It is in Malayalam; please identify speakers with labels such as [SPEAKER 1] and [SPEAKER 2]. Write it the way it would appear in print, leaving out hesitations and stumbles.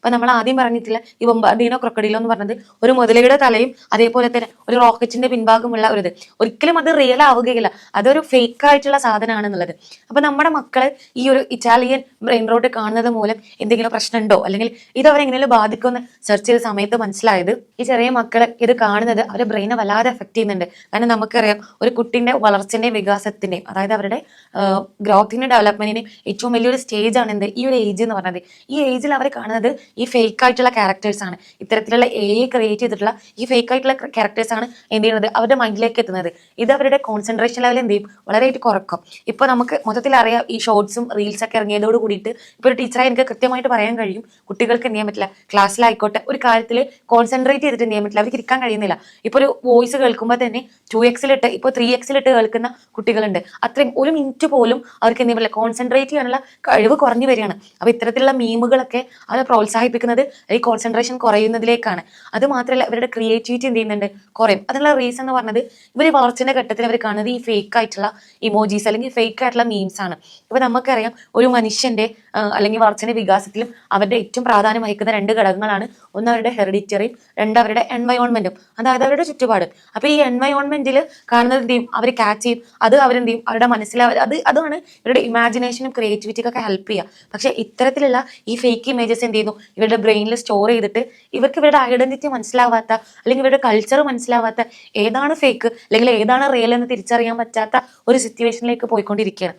[SPEAKER 1] ഇപ്പൊ നമ്മൾ ആദ്യം പറഞ്ഞിട്ടില്ല ഈ ബൊമ്പാർഡിനോ ക്രൊക്കഡീലോ എന്ന് പറഞ്ഞത് ഒരു മുതലയുടെ തലയും അതേപോലെ തന്നെ ഒരു റോക്കറ്റിന്റെ പിൻഭാഗമുള്ള ഒരു ഇത്. ഒരിക്കലും അത് റിയൽ ആവുകയില്ല, അതൊരു ഫേക്ക് ആയിട്ടുള്ള സാധനമാണെന്നുള്ളത്. അപ്പൊ നമ്മുടെ മക്കള് ഈ ഒരു ഇറ്റാലിയൻ ബ്രെയിൻ റോട്ട് കാണുന്നത് മൂലം എന്തെങ്കിലും പ്രശ്നമുണ്ടോ, അല്ലെങ്കിൽ ഇത് അവരെങ്ങനെയും ബാധിക്കുമെന്ന് സെർച്ച് ചെയ്ത സമയത്ത് മനസ്സിലായത് ഈ ചെറിയ മക്കള് ഇത് കാണുന്നത് അവരുടെ ബ്രെയിനെ വല്ലാതെ എഫക്ട് ചെയ്യുന്നുണ്ട്. കാരണം നമുക്കറിയാം ഒരു കുട്ടിന്റെ വളർച്ചന്റെയും വികാസത്തിന്റെയും അതായത് അവരുടെ ഗ്രോത്തിന്റെയും ഡെവലപ്മെന്റിന്റെയും ഏറ്റവും വലിയൊരു സ്റ്റേജ് ആണ് എന്ത്, ഈ ഒരു ഏജ് എന്ന് പറയുന്നത്. ഈ ഏജിൽ അവർ കാണുന്നത് ഈ ഫേക്ക് ആയിട്ടുള്ള ക്യാരക്ടേഴ്സ് ആണ്. ഇത്തരത്തിലുള്ള ക്രിയേറ്റ് ചെയ്തിട്ടുള്ള ഈ ഫേക്ക് ആയിട്ടുള്ള ക്യാരക്ടേഴ്സ് ആണ് എന്ത് ചെയ്യുന്നത്, അവരുടെ മൈൻഡിലേക്ക് എത്തുന്നത്. ഇത് അവരുടെ കോൺസെൻട്രേഷൻ ലെവൽ എന്ത് ചെയ്യും, വളരെയായിട്ട് കുറക്കും. ഇപ്പൊ നമുക്ക് മൊത്തത്തിൽ അറിയാം, ഈ ഷോർട്സും റീൽസ് ഒക്കെ ഇറങ്ങിയതോട് കൂടിയിട്ട് ഇപ്പൊ ഒരു ടീച്ചറായി എനിക്ക് കൃത്യമായിട്ട് പറയാൻ കഴിയും, കുട്ടികൾക്ക് എന്ത് ചെയ്യാൻ പറ്റില്ല, ക്ലാസ്സിലായിക്കോട്ടെ ഒരു കാര്യത്തിൽ കോൺസെൻട്രേറ്റ് ചെയ്തിട്ട് എന്ത് ചെയ്യാൻ പറ്റില്ല, അവർക്ക് ഇരിക്കാൻ കഴിയുന്നില്ല. ഇപ്പൊ ഒരു വോയിസ് കേൾക്കുമ്പോൾ തന്നെ 2x ഇപ്പൊ 3x കേൾക്കുന്ന കുട്ടികളുണ്ട്. അത്രയും ഒരു മിനിറ്റ് പോലും അവർക്ക് എന്ത് ചെയ്യാൻ കോൺസെൻട്രേറ്റ് ചെയ്യാനുള്ള കഴിവ് കുറഞ്ഞു വരികയാണ്. അപ്പൊ ഇത്തരത്തിലുള്ള മീമുകളൊക്കെ അവരെ പ്രോത്സാഹിപ്പിക്കുന്നത് ഈ കോൺസെൻട്രേഷൻ കുറയുന്നതിലേക്കാണ്. അത് മാത്രമല്ല ഇവരുടെ ക്രിയേറ്റിവിറ്റി എന്ത് ചെയ്യുന്നുണ്ട്, കുറയും. അതിനുള്ള റീസൺ എന്ന് പറഞ്ഞത് ഇവർ വളർച്ചയുടെ ഘട്ടത്തിൽ അവർ കാണുന്നത് ഈ ഫേക്ക് ആയിട്ടുള്ള ഇമോജീസ് അല്ലെങ്കിൽ ഫേക്ക് ആയിട്ടുള്ള മീംസ് ആണ്. ഇപ്പൊ നമുക്കറിയാം ഒരു മനുഷ്യന്റെ അല്ലെങ്കിൽ വളർച്ചയുടെ വികാസത്തിലും അവരുടെ ഏറ്റവും പ്രാധാന്യം വഹിക്കുന്ന രണ്ട് ഘടകങ്ങളാണ്. ഒന്ന് അവരുടെ ഹെറിഡിറ്ററിയും, രണ്ട് അവരുടെ എൻവയോൺമെന്റും, അതായത് അവരുടെ ചുറ്റുപാട്. അപ്പൊ ഈ എൻവയോൺമെന്റിൽ കാണുന്നത് എന്ത് ചെയ്യും, അവർ ക്യാച്ച് ചെയ്യും, അത് അവരെന്ത് ചെയ്യും, അവരുടെ മനസ്സിൽ അതാണ് ഇവരുടെ ഇമാജിനേഷനും ക്രിയേറ്റിവിറ്റിക്കൊക്കെ ഹെൽപ്പ് ചെയ്യുക. പക്ഷെ ഇത്തരത്തിലുള്ള ഈ ഫേക്ക് ഇമേജസ് എന്ത് ചെയ്യുന്നു, ഇവരുടെ ബ്രെയിനിൽ സ്റ്റോർ ചെയ്തിട്ട് ഇവർക്ക് ഇവരുടെ ഐഡന്റിറ്റി മനസ്സിലാവാത്ത അല്ലെങ്കിൽ ഇവരുടെ കൾച്ചർ മനസ്സിലാവാത്ത, ഏതാണ് ഫേക്ക് അല്ലെങ്കിൽ ഏതാണ് റിയൽ എന്ന് തിരിച്ചറിയാൻ പറ്റാത്ത ഒരു സിറ്റുവേഷനിലേക്ക് പോയിക്കൊണ്ടിരിക്കുകയാണ്.